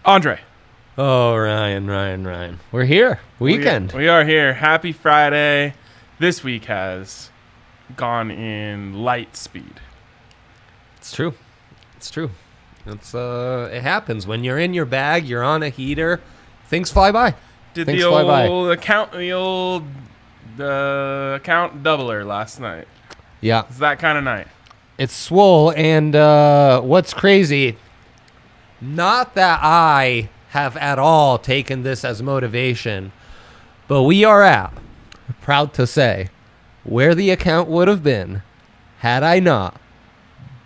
Andre. Oh, Ryan. We're here. Weekend. We are here. Happy Friday. This week has gone in light speed. It's true. It happens. When you're in your bag, you're on a heater, things fly by. Did the old account doubler last night. Yeah. It's that kind of night. It's swole, and what's crazy, not that I have at all taken this as motivation, but we are at, proud to say, where the account would have been had I not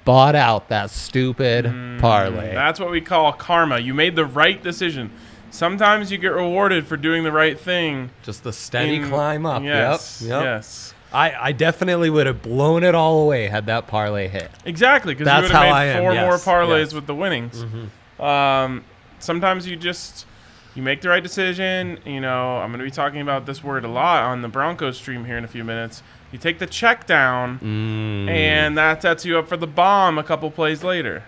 bought out that stupid parlay. That's what we call karma. You made the right decision. Sometimes you get rewarded for doing the right thing. Just a steady climb up. Yes. Yep. Yes. I definitely would have blown it all away had that parlay hit. Exactly, because you would have made four more parlays with the winnings. Mm-hmm. Sometimes you make the right decision. You know, I'm going to be talking about this word a lot on the Broncos stream here in a few minutes. You take the check down, and that sets you up for the bomb a couple plays later.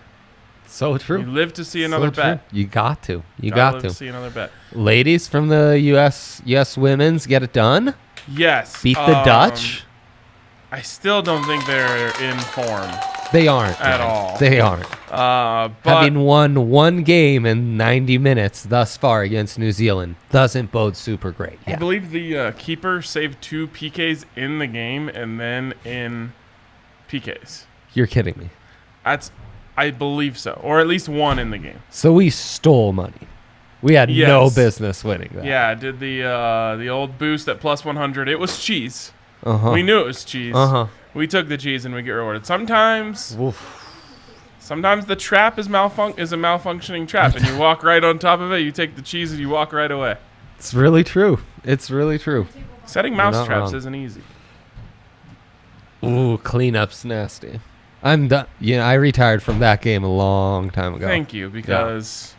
So true. You live to see another bet. You got to. You got to see another bet. Ladies from the U.S. women's get it done. Yes. Beat the Dutch. I still don't think they're in form. They aren't. At all. They aren't. But having won one game in 90 minutes thus far against New Zealand doesn't bode super great. Yeah. I believe the keeper saved 2 PKs in the game and then in PKs. You're kidding me. I believe so, or at least one in the game. So we stole money. We had no business winning that. Yeah, did the old boost at plus 100. It was cheese. Uh-huh. We knew it was cheese. Uh-huh. We took the cheese and we get rewarded. Sometimes the trap is a malfunctioning trap, and you walk right on top of it. You take the cheese and you walk right away. It's really true. Setting mouse traps isn't easy. Ooh, cleanup's nasty. I'm done. Yeah, I retired from that game a long time ago. Thank you, because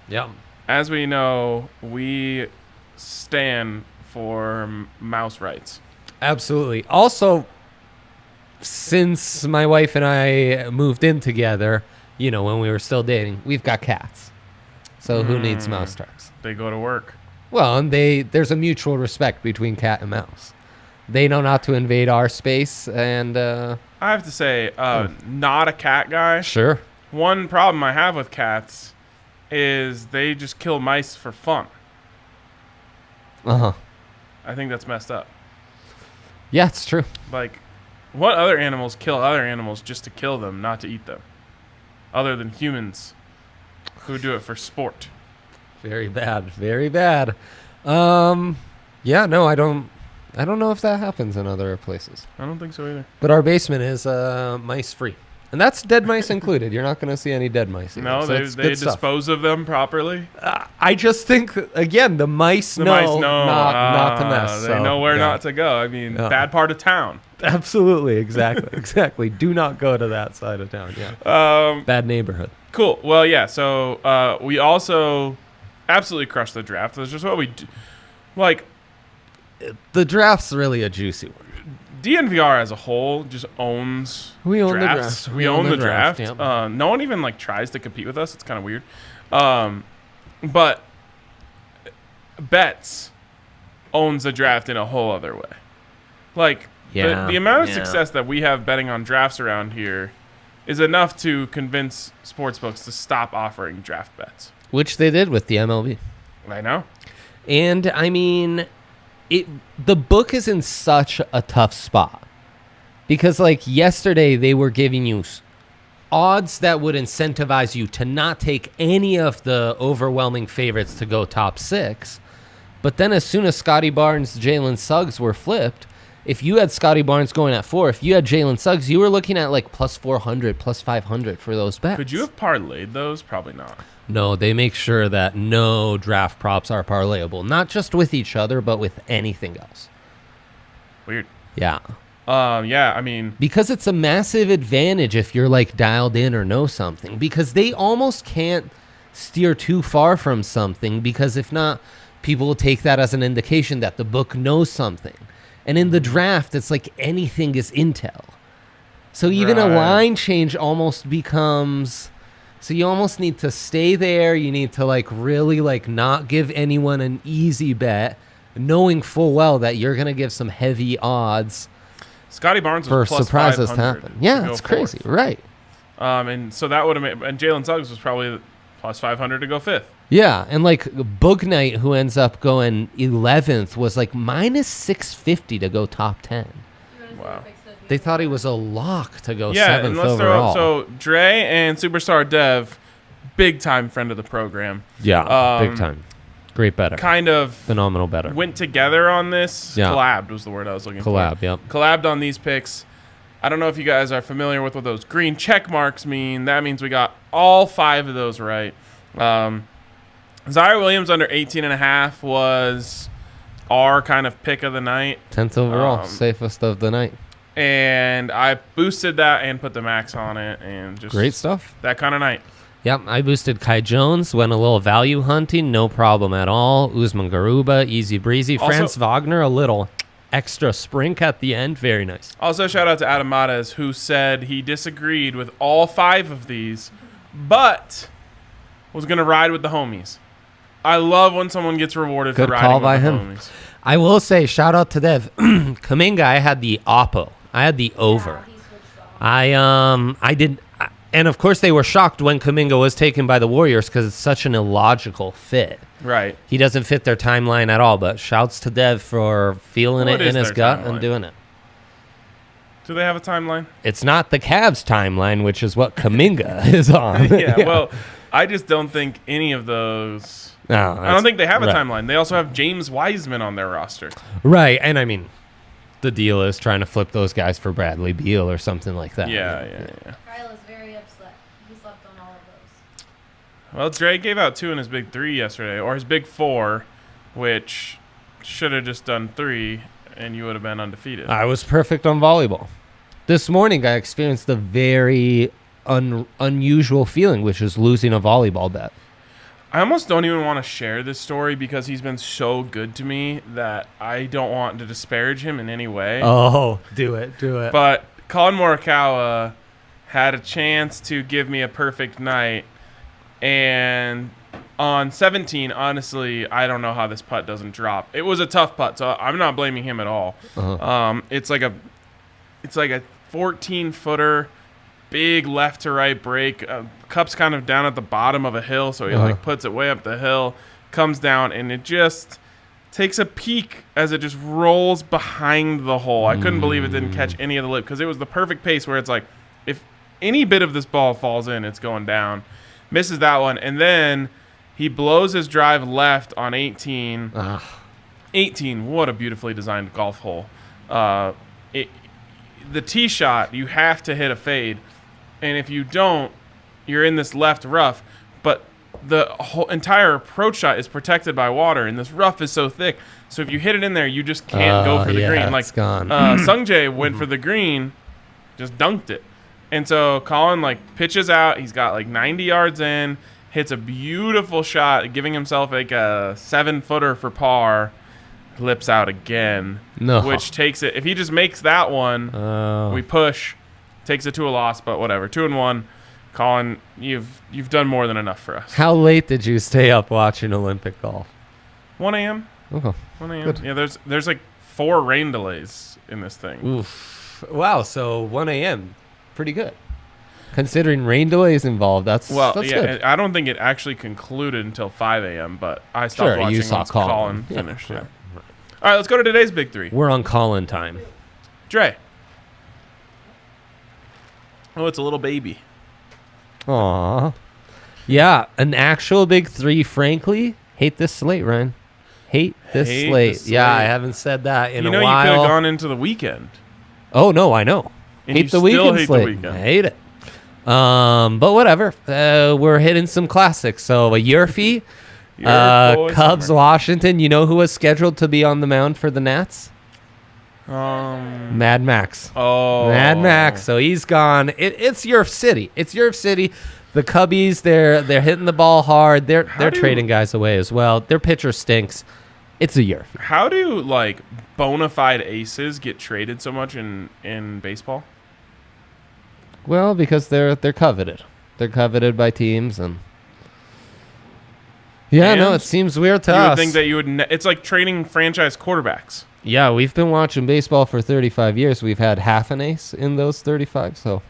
as we know, we stand for mouse rights. Absolutely. Also, since my wife and I moved in together, you know, when we were still dating, we've got cats. So who needs mouse traps? They go to work. Well, and there's a mutual respect between cat and mouse. They know not to invade our space, and I have to say, not a cat guy. Sure. One problem I have with cats is they just kill mice for fun. Uh-huh. I think that's messed up. Yeah, it's true. Like, what other animals kill other animals just to kill them, not to eat them? Other than humans who do it for sport. Very bad. Very bad. Yeah, no, I don't know if that happens in other places. I don't think so either. But our basement is mice free. And that's dead mice included. You're not going to see any dead mice either. No, so they dispose of them properly. I just think, again, the mice know not to mess. They know where not to go. I mean, bad part of town. Absolutely, exactly. Do not go to that side of town. Yeah. Bad neighborhood. Cool. Well, yeah. So we also absolutely crushed the draft. That's just what we do. Like, the draft's really a juicy one. DNVR as a whole just owns drafts. We own the draft. Yep. No one even tries to compete with us. It's kind of weird. But Bets owns the draft in a whole other way. The amount of success that we have betting on drafts around here is enough to convince sportsbooks to stop offering draft bets. Which they did with the MLB. I know. And, I mean, the book is in such a tough spot. Because, yesterday they were giving you odds that would incentivize you to not take any of the overwhelming favorites to go top 6. But then as soon as Scotty Barnes, Jalen Suggs were flipped, if you had Scotty Barnes going at 4, if you had Jalen Suggs, you were looking at plus 400, plus 500 for those bets. Could you have parlayed those? Probably not. No, they make sure that no draft props are parlayable, not just with each other, but with anything else. Weird. Yeah. Yeah, I mean, because it's a massive advantage if you're dialed in or know something, because they almost can't steer too far from something, because if not, people will take that as an indication that the book knows something. And in the draft, it's anything is intel. So even a line change almost becomes So you almost need to stay there. You need to like really like not give anyone an easy bet, knowing full well that you're gonna give some heavy odds. Scotty Barnes for was plus surprises to 500 happen. Yeah, go it's crazy, fourth. right? And so that would have made, and Jalen Suggs was probably plus 500 to go fifth. Yeah, and like Boog Knight, who ends up going 11th, was like minus 650 to go top 10. Wow. They thought he was a lock to go Yeah, 7th and let's overall. throw so Dre and Superstar Dev, big time friend of the program. Yeah, big time. Great better. Kind of Phenomenal better. went together on this. Yeah. Collabed was the word I was looking for. Collab, yep. Collabed on these picks. I don't know if you guys are familiar with what those green check marks mean. That means we got all 5 of those right. Zaire Williams under 18.5 was our kind of pick of the night. 10th overall, safest of the night. And I boosted that and put the max on it. And just Great stuff. that kind of night. Yep, I boosted Kai Jones, went a little value hunting, no problem at all. Usman Garuba, easy breezy. Also- Franz Wagner, a little extra sprink at the end, very nice. Also, shout out to Adam Mates, who said he disagreed with all 5 of these, but was going to ride with the homies. I love when someone gets rewarded Good for riding call with by the him. homies. I will say, shout out to Dev. Kaminga, I had the oppo. I had the over. I did, and of course they were shocked when Kaminga was taken by the Warriors because it's such an illogical fit. Right. He doesn't fit their timeline at all, but shouts to Dev for feeling What it is in his their gut timeline? and doing it. Do they have a timeline? It's not the Cavs timeline, which is what Kaminga is on. Yeah, well, I just don't think any of those. No, I don't think they have a right. timeline. They also have James Wiseman on their roster. Right, and I mean, the deal is trying to flip those guys for Bradley Beal or something like that. Yeah. Kyle is very upset. He slept on all of those. Well, Dre gave out 2 in his big 3 yesterday, or his big 4, which should have just done 3, and you would have been undefeated. I was perfect on volleyball. This morning, I experienced a very unusual feeling, which is losing a volleyball bet. I almost don't even want to share this story because he's been so good to me that I don't want to disparage him in any way. Oh, do it. But Colin Morikawa had a chance to give me a perfect night, and on 17, honestly, I don't know how this putt doesn't drop. It was a tough putt, so I'm not blaming him at all. Uh-huh. It's like a 14-footer, big left to right break. Cup's kind of down at the bottom of a hill, so he like puts it way up the hill, comes down, and it just takes a peek as it just rolls behind the hole. I couldn't believe it didn't catch any of the lip because it was the perfect pace where it's like, if any bit of this ball falls in, it's going down. Misses that one, and then he blows his drive left on 18. 18, what a beautifully designed golf hole. The tee shot, you have to hit a fade, and if you don't, you're in this left rough, but the whole entire approach shot is protected by water, and this rough is so thick, so if you hit it in there, you just can't go for the green. Like it's gone. Sungjae went for the green, just dunked it. And so Colin pitches out, he's got 90 yards in, hits a beautiful shot, giving himself a 7-footer for par, lips out again, which takes it. If he just makes that one, we push, takes it to a loss, but whatever. 2-1. Colin, you've done more than enough for us. How late did you stay up watching Olympic golf? 1 a.m. Oh, 1 a.m. good. Yeah, there's 4 rain delays in this thing. Oof. Wow, so 1 a.m. Pretty good. Considering rain delays involved, that's yeah, good. I don't think it actually concluded until 5 a.m., but I stopped watching you saw once Colin. Colin finished. Yeah. All right, let's go to today's big 3. We're on Colin time. Dre. Oh, it's a little baby. Aw. Yeah, an actual big 3, frankly. Hate this slate, Ryan. Hate this slate. Yeah, I haven't said that in a while. You know you could have gone into the weekend. Oh, no, I know. And Hate you the still weekend hate the slate. weekend. I hate it. But whatever. We're hitting some classics. So a Yurfie, Cubs, summer. Washington. You know who was scheduled to be on the mound for the Nats? Mad Max. Oh. Mad Max. So he's gone. It's Yerf City. It's Yerf City. The Cubbies, they're hitting the ball hard. They're trading guys away as well. Their pitcher stinks. It's a Yerf. How do bona fide aces get traded so much in baseball? Well, because they're coveted. They're coveted by teams, and no, it seems weird to You us. would think that you would. It's like training franchise quarterbacks. Yeah, we've been watching baseball for 35 years. We've had half an ace in those 35, so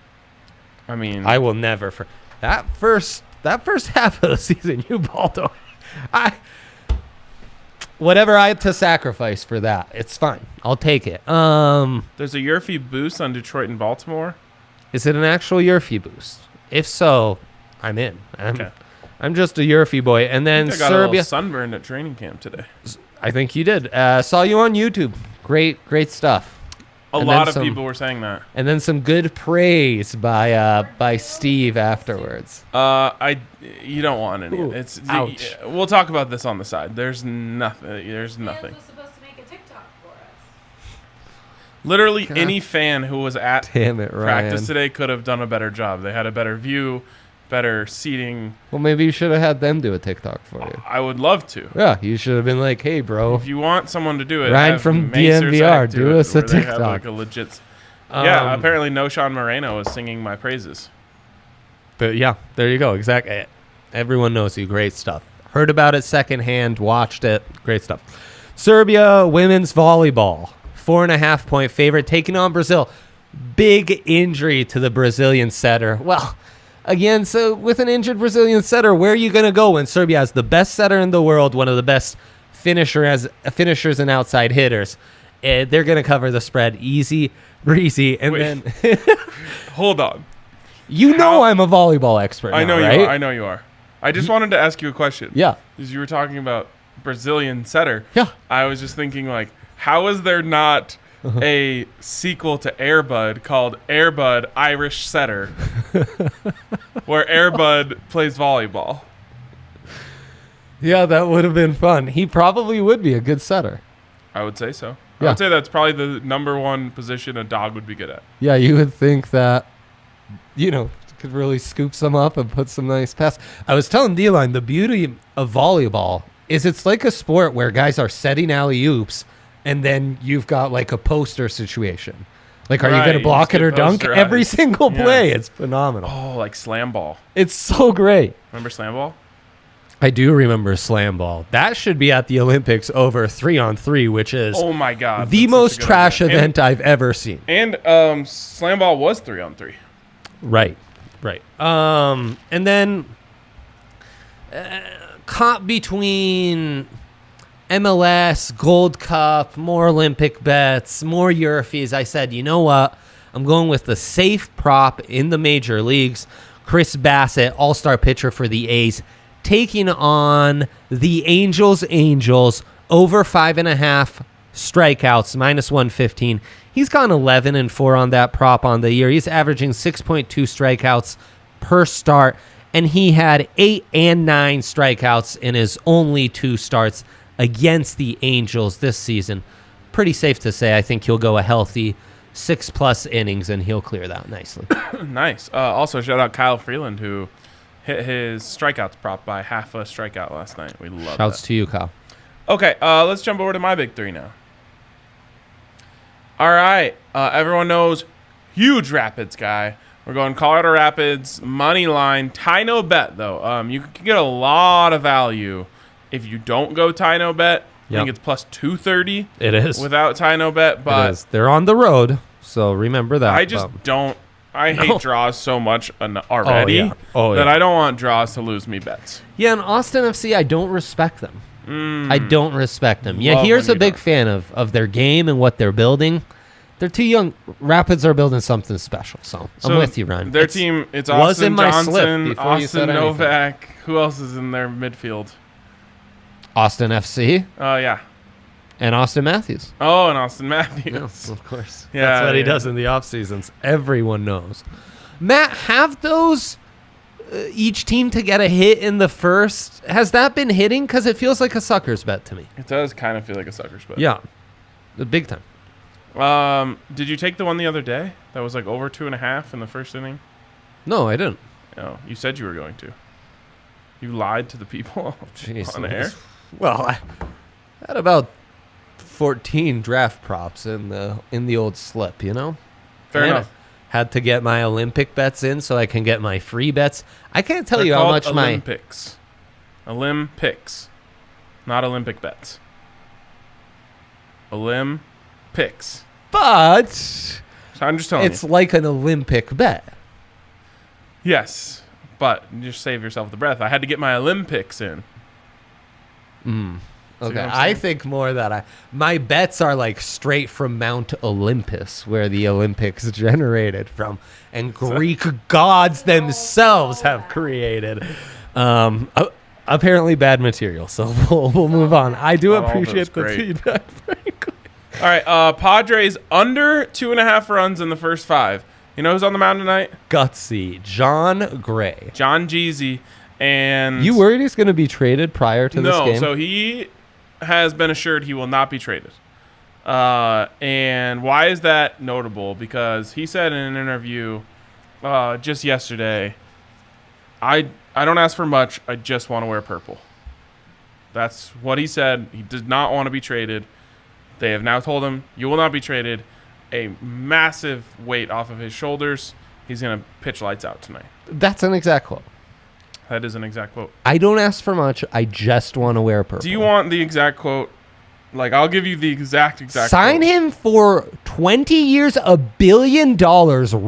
I mean, I will never that first half of the season you balled away. Whatever I had to sacrifice for that, it's fine. I'll take it. there's a Yurfie boost on Detroit and Baltimore. Is it an actual Yurfie boost? If so, I'm in. Okay. I'm just a Yurfie boy. And then I got a Serbia. little sunburned at training camp today. I think you did. Saw you on YouTube. Great stuff. A lot of people were saying that. And then some good praise by Steve afterwards. You don't want any. Ooh, It's ouch. We'll talk about this on the side. There's nothing. There's Dan nothing. was supposed to make a TikTok for us. Literally God. any fan who was at Damn it, Ryan. practice today could have done a better job. They had a better view, better seating. Well, maybe you should have had them do a TikTok for you. I would love to. Yeah, you should have been like, hey, bro. If you want someone to do it, Ryan have from Mace or DNVR, Zach do it, us a where they have, TikTok. like, a legit. Yeah, Um, apparently No Sean Moreno is singing my praises. But yeah, there you go. Exactly. Everyone knows you. Great stuff. Heard about it secondhand. Watched it. Great stuff. Serbia women's volleyball. 4.5-point favorite taking on Brazil. Big injury to the Brazilian setter. Well, again, so with an injured Brazilian setter, where are you going to go when Serbia has the best setter in the world, one of the best finishers and outside hitters? They're going to cover the spread easy, breezy, and Wait. then Hold on. know I'm a volleyball expert. I know now, you right? are. I know you are. I just wanted to ask you a question. Yeah. Because you were talking about Brazilian setter. Yeah. I was just thinking, like, how is there not a sequel to Air Bud called Air Bud Irish Setter, where Air Bud plays volleyball? Yeah, that would have been fun. He probably would be a good setter. I would say so. I Yeah. would say that's probably the number one position a dog would be good at. Yeah, you would think that, could really scoop some up and put some nice pass. I was telling D-Line, the beauty of volleyball is it's like a sport where guys are setting alley-oops, and then you've got like a poster situation. Like, are you Right, going to you block just it or get dunk? posterized. Every single play. Yeah. It's phenomenal. Oh, like slam ball. It's so great. Remember slam ball? I do remember slam ball. That should be at the Olympics over 3-on-3, which is Oh my God. the that's such a most good trash idea. event I've ever seen. And slam ball was 3-on-3. Right. And then caught between MLS, Gold Cup, more Olympic bets, more Eurofies. I said, you know what? I'm going with the safe prop in the major leagues. Chris Bassett, all-star pitcher for the A's, taking on the Angels over 5.5 strikeouts, -115. He's gone 11-4 on that prop on the year. He's averaging 6.2 strikeouts per start, and he had 8 and 9 strikeouts in his only 2 starts against the Angels this season. Pretty safe to say I think he'll go a healthy 6+ innings, and he'll clear that nicely. Nice. Also, shout out Kyle Freeland, who hit his strikeouts prop by half a strikeout last night. We love Shouts that. to you, Kyle. Okay, let's jump over to my big three now. All right. Everyone knows huge Rapids guy. We're going Colorado Rapids, money line. Tie no bet, though. You can get a lot of value if you don't go tie no bet. I Yep. think it's plus 230 It is. without tie no bet. It But is. They're on the road, so remember that. I just don't. I No. hate draws so much already Oh, that yeah. I don't want draws to lose me bets. Yeah, and Austin FC, I don't respect them. I don't respect them. Yeah, Love here's when a you big don't. fan of their game and what they're building. They're too young. Rapids are building something special, so I'm with you, Ryan. Their It's- team, it's was in Austin my slip Johnson, before you said Austin anything. Novak. Who else is in their midfield? Austin FC Yeah. and Austin Matthews. Oh, and Austin Matthews. Of course. Yeah, That's what he yeah. does in the off seasons. Everyone knows. Matt, have those each team to get a hit in the first? Has that been hitting? Because it feels like a sucker's bet to me. It does kind of feel like a sucker's bet. Yeah, the big time. Did you take the one the other day that was like over 2.5 in the first inning? No, I didn't. No, you said you were going to. You lied to the people Jeez, on air. Well, I had about 14 draft props in the old slip. Fair enough. Had to get my Olympic bets in so I can get my free bets. I can't tell you how much Olympics. Olympics. Not Olympic bets. Olympics. But So I'm just telling it's you. like an Olympic bet. Yes, but just save yourself the breath. I had to get my Olympics in. Okay, what I'm I saying? think more that my bets are like straight from Mount Olympus, where the Olympics generated from, and Greek gods themselves have created. Apparently bad material, so we'll move on. I do All of it was appreciate the great. feedback, frankly. All right, Padres under 2.5 runs in the first 5. You know who's on the mound tonight? Gutsy, John Gray. John Jeezy. And You worried he's going to be traded prior to this no, game? so he has been assured he will not be traded. And why is that notable? Because he said in an interview just yesterday, I don't ask for much. I just want to wear purple. That's what he said. He did not want to be traded. They have now told him, you will not be traded. A massive weight off of his shoulders. He's going to pitch lights out tonight. That's an exact quote. That is an exact quote. I don't ask for much. I just want to wear purple. Do you want the exact quote? Like, I'll give you the exact Sign quote. him for 20 years, $1 billion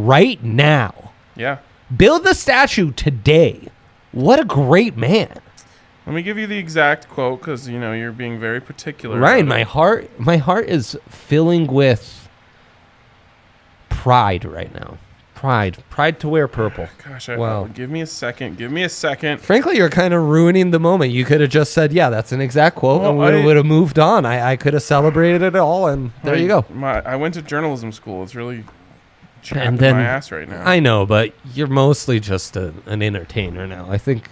right now. Yeah. Build the statue today. What a great man. Let me give you the exact quote because, you know, you're being very particular. Ryan, about it. my heart is filling with pride right now. Pride to wear purple. Gosh, Wow. give me a second. Give me a second. Frankly, you're kind of ruining the moment. You could have just said, yeah, that's an exact quote, Well, and we would have moved on. I could have celebrated it all, and there you go. I went to journalism school. It's really trapped And in then my ass right now. I know, but you're mostly just an entertainer now. I think.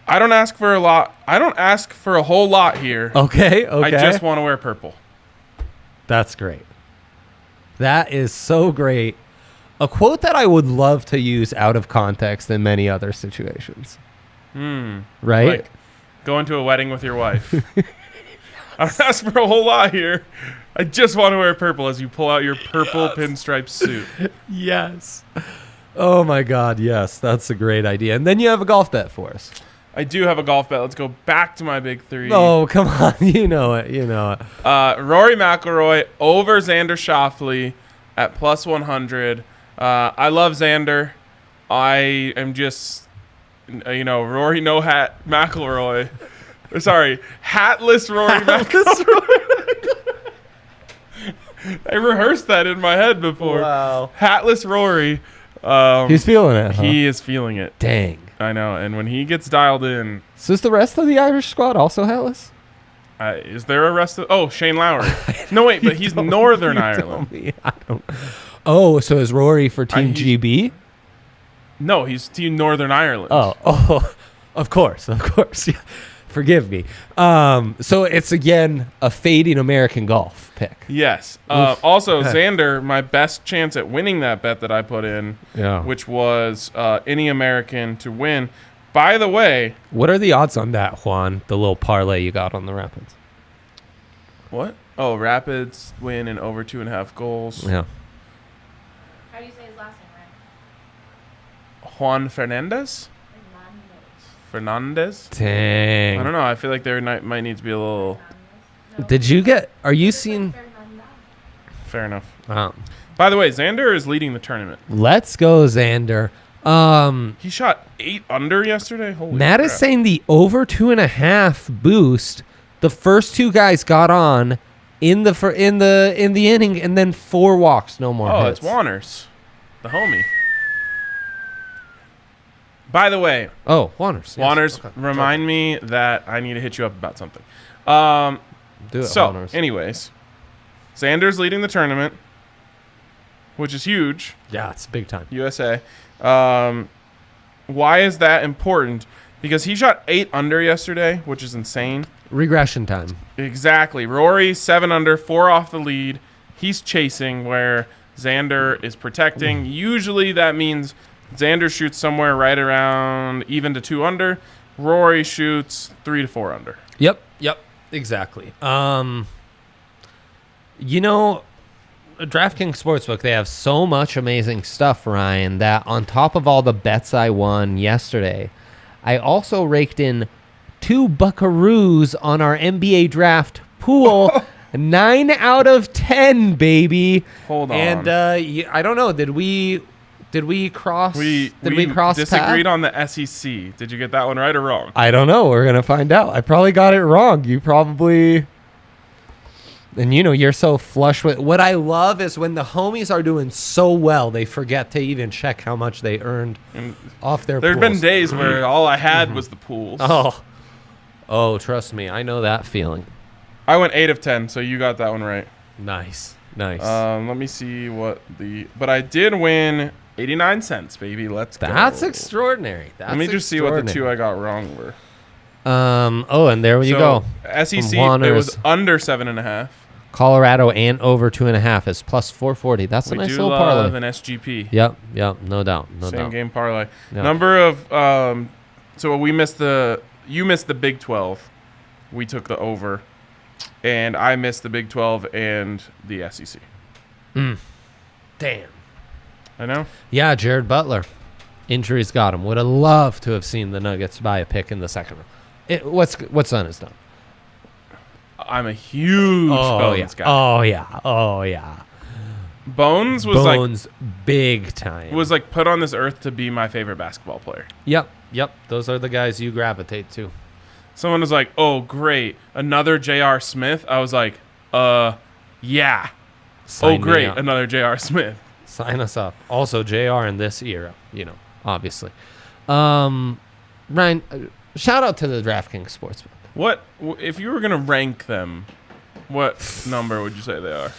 I don't ask for a lot. I don't ask for a whole lot here. Okay. I just want to wear purple. That's great. That is so great. A quote that I would love to use out of context in many other situations. Right? Like going to a wedding with your wife. I don't ask for a whole lot here. I just want to wear purple as you pull out your purple pinstripe suit. Yes. Oh my God, yes. That's a great idea. And then you have a golf bet for us. I do have a golf bet. Let's go back to my big 3. Oh, come on. You know it. Rory McIlroy over Xander Schauffele at plus 100. I love Xander. I am just, Rory no hat McIlroy. Sorry, hatless Rory McIlroy. I rehearsed that in my head before. Wow. Hatless Rory. He's feeling it, huh? He is feeling it. Dang. I know. And when he gets dialed in, So is the rest of the Irish squad also hatless? is there a rest of... Oh, Shane Lowry. No, wait, but he's Northern Ireland. I don't. Oh, so is Rory for Team he- GB? No, he's Team Northern Ireland. Oh, of course. Yeah. Forgive me. So it's again a fading American golf pick. Yes. Oof. Also, Okay. Xander, my best chance at winning that bet that I put in, Yeah. which was any American to win. By the way, What are the odds on that, Juan? The little parlay you got on the Rapids. what? Oh, Rapids win in over 2.5 goals. Yeah. How do you say his last name, Ryan? Juan Fernandez? Fernandez? Dang. I don't know. I feel like there might need to be a little... No. Did you get? Are you seeing? Fair enough. Wow. By the way, Xander is leading the tournament. Let's go, Xander. He shot 8 under yesterday. Holy Matt is crap. saying the over 2.5 boost. The first 2 guys got on in the inning, and then 4 walks, no more. Oh, hits. it's Wanners, the homie. By the way, Wanners. Yes. Wanners, Okay. remind me that I need to hit you up about something. Do it, So, Wanners. anyways, Xander's leading the tournament, which is huge. Yeah, it's big time. USA. Why is that important? Because he shot 8 under yesterday, which is insane. Regression time. Exactly. Rory 7 under, 4 off the lead. He's chasing where Xander is protecting. Usually that means Xander shoots somewhere right around even to 2 under. Rory shoots 3 to 4 under. Yep, exactly. DraftKings Sportsbook, they have so much amazing stuff, Ryan, that on top of all the bets I won yesterday, I also raked in 2 buckaroos on our NBA draft pool. 9 out of 10, baby. Hold on. And I don't know. Did we cross? We cross disagreed paths? on the SEC. Did you get that one right or wrong? I don't know. We're gonna find out. I probably got it wrong. You probably. And you're so flush with. What I love is when the homies are doing so well, they forget to even check how much they earned off their. There's pools. been days where all I had was the pools. Oh, trust me, I know that feeling. I went 8 of 10, so you got that one right. Nice. Let me see but I did win 89 cents, baby. Let's go. That's extraordinary. Let me just see what the 2 I got wrong were. And there you go. SEC, it was under 7.5. Colorado and over 2.5 is plus 440. That's a nice little parlay. We do love an SGP. Yep, no doubt. Same game parlay. Yep. Number of so you missed the Big 12. We took the over, and I missed the Big 12 and the SEC. Damn. I know. Yeah, Jared Butler. Injuries got him. Would have loved to have seen the Nuggets buy a pick in the second round. What's done is done. I'm a huge Bones guy. Oh yeah. Bones was big time. was like put on this earth to be my favorite basketball player. Yep. Those are the guys you gravitate to. Someone was like, "Oh, great, another J.R. Smith." I was like, yeah." Sign great, another J.R. Smith. Sign us up. Also, JR in this era, obviously. Ryan, shout out to the DraftKings Sportsbook. What if you were gonna rank them? What number would you say they are?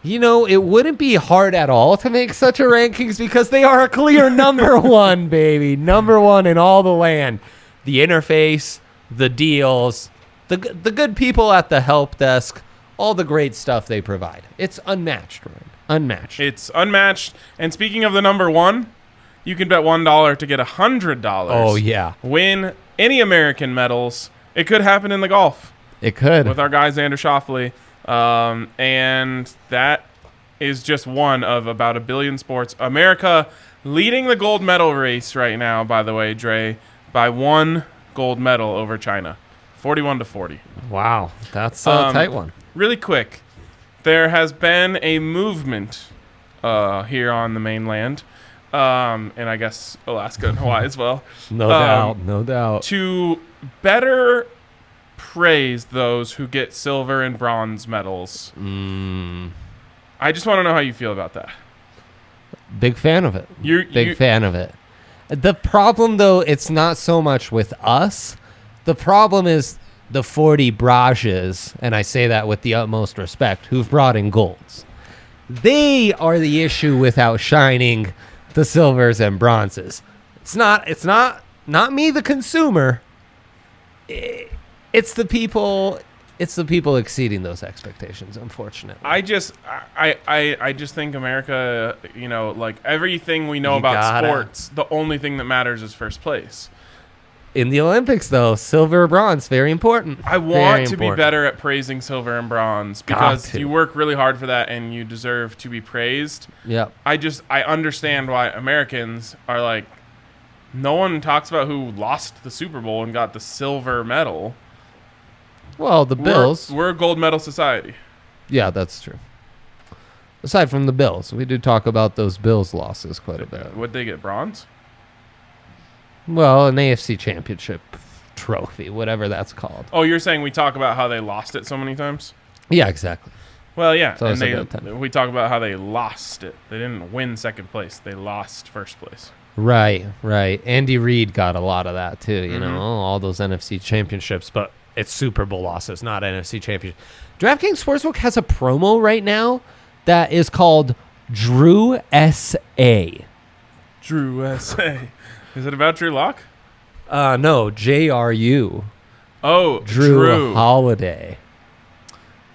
It wouldn't be hard at all to make such a rankings because they are a clear number one, baby. Number one in all the land. The interface, the deals, the good people at the help desk, all the great stuff they provide. It's unmatched, Ryan. Unmatched. It's unmatched. And speaking of the number one, you can bet $1 to get $100. Oh, yeah. Win any American medals. It could happen in the golf. It could. With our guy, Xander Schauffele. And that is just one of about 1 billion sports. America leading the gold medal race right now, by the way, Dre, by 1 gold medal over China. 41-40. Wow. That's a tight one. Really quick, there has been a movement here on the mainland, and I guess Alaska and Hawaii as well. No doubt. To better praise those who get silver and bronze medals. I just want to know how you feel about that. Big fan of it. Big fan of it. The problem, though, it's not so much with us. The problem is the 40 Brages, and I say that with the utmost respect, who've brought in golds. They are the issue with outshining the silvers and bronzes. It's not me, the consumer. It's the people. It's the people exceeding those expectations, unfortunately. I just think America, like everything we know about sports, the only thing that matters is first place. In the Olympics, though, silver or bronze, very important. I want to be better at praising silver and bronze because you work really hard for that and you deserve to be praised. Yep. I understand why Americans are like, no one talks about who lost the Super Bowl and got the silver medal. Well, the Bills. We're a gold medal society. Yeah, that's true. Aside from the Bills, we do talk about those Bills losses quite a bit. Would they get bronze? Well, an AFC championship trophy, whatever that's called. Oh, you're saying we talk about how they lost it so many times? Yeah, exactly. Well, yeah. So and we talk about how they lost it. They didn't win second place. They lost first place. Right. Andy Reid got a lot of that, too, all those NFC championships. But it's Super Bowl losses, not NFC championship. DraftKings Sportsbook has a promo right now that is called Drew S.A. Drew S.A. Is it about Drew Lock? No, JRU. Oh, Drew Holiday.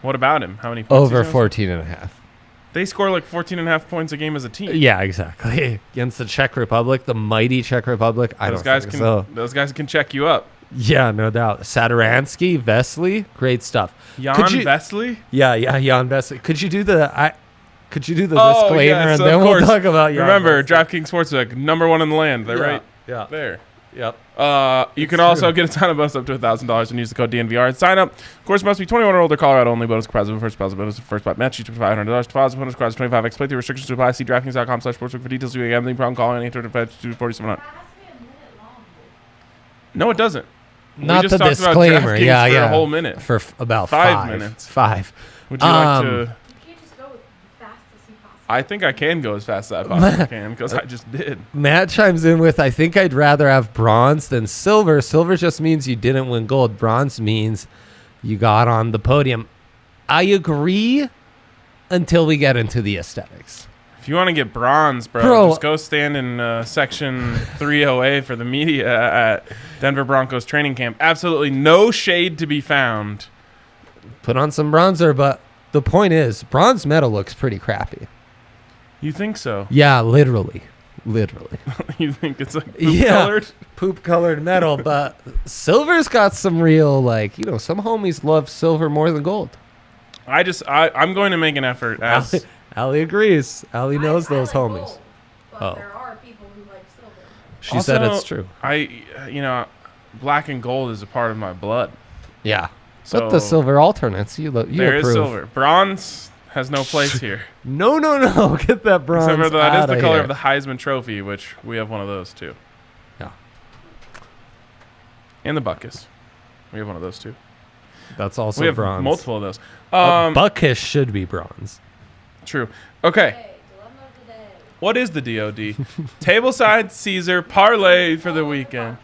What about him? How many points? Over 14.5. They score like 14.5 points a game as a team. Yeah, exactly. Against the Czech Republic, the mighty Czech Republic. Those guys can check you up. Yeah, no doubt. Sadaransky, Vesely, great stuff. Jan Vesely? Yeah, Jan Vesely. Could you do the Could you do the Oh, disclaimer yes, and then of we'll course. talk about your Remember, DraftKings Sportsbook, #1 in the land. They're right Yeah. there. Yep. You can also get a ton of bonus up to $1,000 and use the code DNVR and sign up. Of course, must be 21 or older. Colorado only. Bonus comprised of a first deposit bonus, first bet match. Each $500. Deposit bonus requires 25x. Play through restrictions to apply. See DraftKings.com/sportsbook for details. You have any problem calling 800-522-4700. No, it doesn't. Not we just the talked about DisClaimer. DraftKings Yeah, for yeah. a whole minute. For about 5 minutes. 5. Would you like to? You can't just go as fast as you possibly I think I can go as fast as I possibly can because I just did. Matt chimes in with, I think I'd rather have bronze than silver. Silver just means you didn't win gold. Bronze means you got on the podium. I agree until we get into the aesthetics. If you want to get bronze, bro, just go stand in section 308 for the media at Denver Broncos training camp. Absolutely no shade to be found. Put on some bronzer, but the point is, bronze medal looks pretty crappy. You think so? Yeah, literally. You think it's like poop-colored? Poop-colored metal, but silver's got some real, some homies love silver more than gold. I'm going to make an effort as... Allie agrees. Allie knows those like homies. gold, but there are people who like silver. She Also, said it's true. Black and gold is a part of my blood. Yeah. So but the silver alternates, you there approve. is silver. Bronze has no place here. No. Get that bronze Except for that is the color here. of the Heisman Trophy, which we have one of those too. Yeah. And the Buckus. We have one of those too. That's also we have bronze. multiple of those. Buckish should be bronze. True. Okay. Hey, dilemma of the day. What is the DOD? Tableside Caesar parlay for the weekend.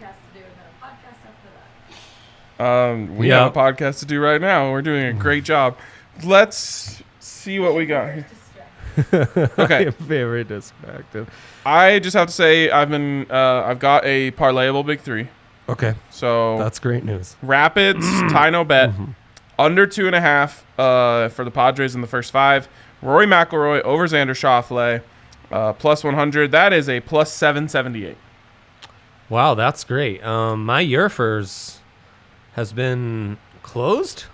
We have a podcast to do right now. We're doing a great job. Let's see what we got here. Okay. Very distracted. I just have to say I've got a parlayable big three. Okay. So that's great news. Rapids, tie no bet, under 2.5 for the Padres in the first 5. Rory McIlroy over Xander Schauffele, plus 100. That is a plus 778. Wow, that's great. My Yerfers has been closed,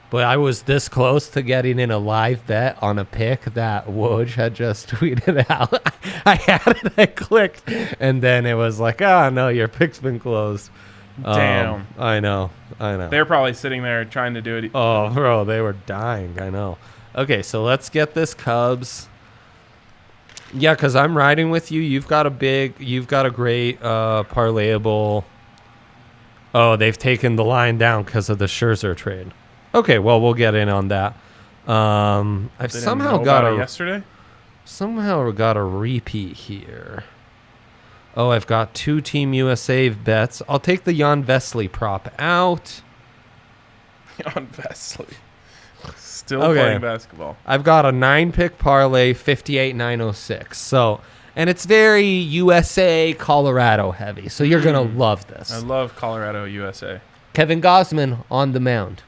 but I was this close to getting in a live bet on a pick that Woj had just tweeted out. I had it, I clicked, and then it was like, no, your pick's been closed. Damn. I know. They're probably sitting there trying to do it. Oh, bro, they were dying. I know. Okay, so let's get this Cubs. Yeah, because I'm riding with you. You've got a great parlayable. Oh, they've taken the line down because of the Scherzer trade. Okay, well, we'll get in on that. I've somehow got a repeat here. Oh, I've got 2 Team USA bets. I'll take the Jan Vesley prop out. Jan Vesley. Still playing basketball. I've got a 9-pick parlay, 58,906. So, and it's very USA, Colorado heavy. So you're going to love this. I love Colorado, USA. Kevin Gausman on the mound.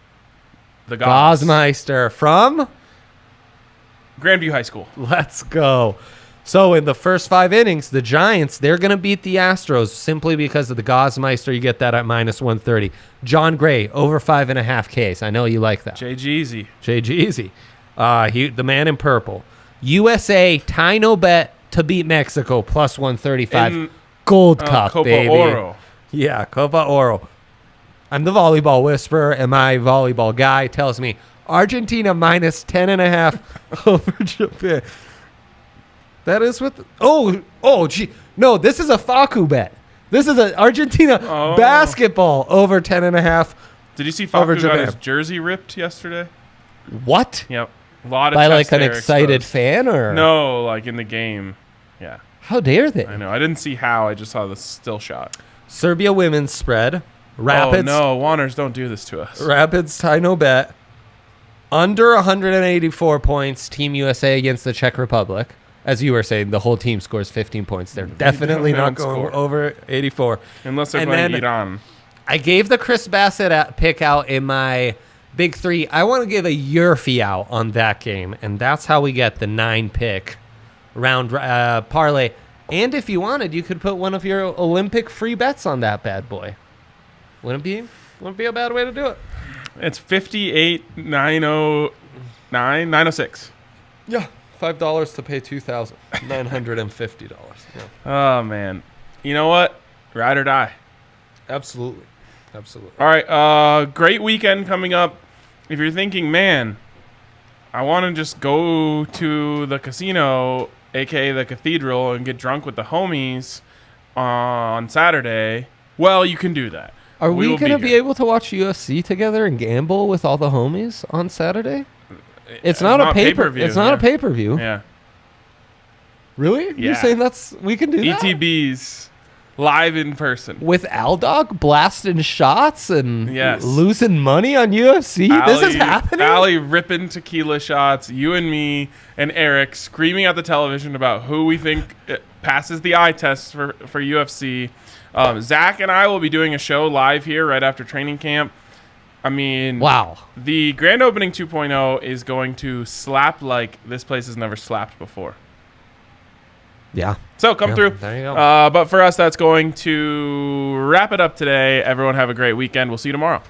The Gosmeister from Grandview High School. Let's go. So in the first 5 innings, the Giants, they're going to beat the Astros simply because of the Gosmeister. You get that at minus 130. John Gray, over 5.5 Ks. I know you like that. JGeezy. The man in purple. USA, tie no bet to beat Mexico, plus 135. Gold Cup, Copa baby. Oro. Yeah, Copa Oro. I'm the volleyball whisperer, and my volleyball guy tells me Argentina minus 10.5 over Japan. That is what. Gee. No, this is a Facu bet. This is an Argentina basketball over 10.5. Did you see Facu got his jersey ripped yesterday? What? Yep. A lot of by chest an hair excited exposed. fan or No, like in the game. Yeah. How dare they? I know. I didn't see how. I just saw the still shot. Serbia women's spread. Rapids. Oh no, Wanners, don't do this to us. Rapids tie no bet. Under 184 points. Team USA against the Czech Republic. As you were saying, the whole team scores 15 points. They're definitely not going over 84. Unless they're playing Iran. I gave the Chris Bassett pick out in my big 3. I want to give a Yerfie out on that game, and that's how we get the 9-pick round parlay. And if you wanted, you could put one of your Olympic free bets on that bad boy. Wouldn't be a bad way to do it. It's 58,909, 906. Yeah. $25 to pay $2,950. Yeah. Oh, man. You know what? Ride or die. Absolutely. All right. Great weekend coming up. If you're thinking, man, I want to just go to the casino, a.k.a. the Cathedral, and get drunk with the homies on Saturday, well, you can do that. Are we will going to be here. able to watch UFC together and gamble with all the homies on Saturday? It's not a pay-per-view. It's not a pay-per-view. Yeah. Really? Yeah. You're saying we can do that? ETBs live in person. With Aldog blasting shots and Yes. losing money on UFC? This is happening? Allie ripping tequila shots, you and me and Eric screaming at the television about who we think passes the eye test for UFC. Zach and I will be doing a show live here right after training camp. I mean, wow. The grand opening 2.0 is going to slap like this place has never slapped before. Yeah. So come through. There you go. But for us, that's going to wrap it up today. Everyone have a great weekend. We'll see you tomorrow.